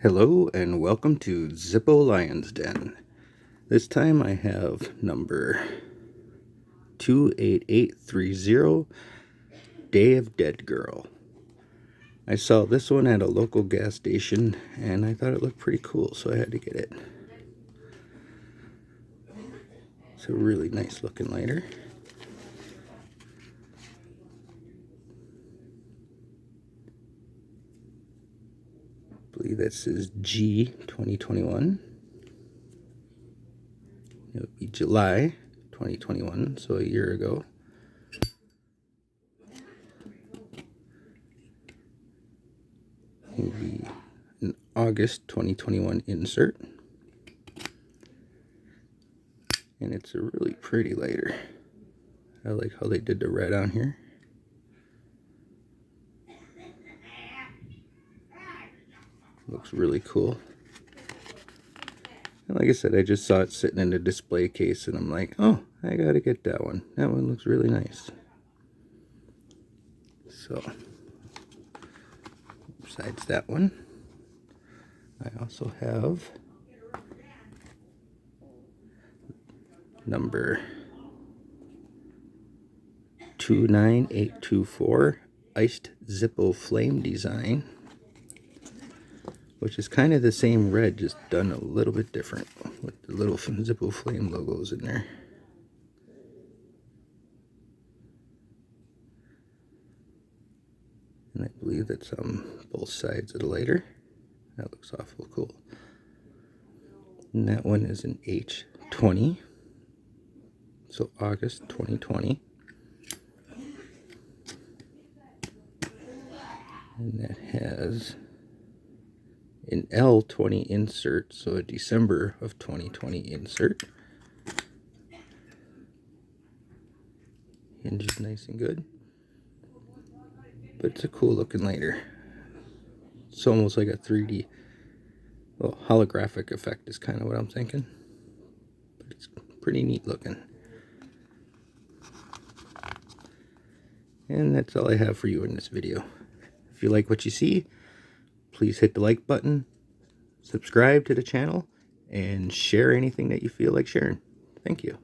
Hello and welcome to Zippo Lion's Den. This time I have number 28830, Day of Dead Girl. I saw this one at a local gas station and I thought it looked pretty cool, so I had to get it. It's a really nice looking lighter. I believe this is G 2021. It would be July 2021, so a year ago. It would be an August 2021 insert. And it's a really pretty lighter. I like how they did the red on here. Looks really cool. And like I said, I just saw it sitting in a display case and I'm like, oh, I gotta get that one. That one looks really nice. So, besides that one, I also have number 29824, Iced Zippo Flame Design, which is kind of the same red, just done a little bit different with the little Zippo Flame logos in there. And I believe that's on both sides of the lighter. That looks awful cool. And that one is an H20, so August 2020. And that has an L20 insert, so a December of 2020 insert. Hinge is nice and good. But it's a cool looking lighter. It's almost like a 3D, well, holographic effect is kind of what I'm thinking. But it's pretty neat looking. And that's all I have for you in this video. If you like what you see, please hit the like button, subscribe to the channel, and share anything that you feel like sharing. Thank you.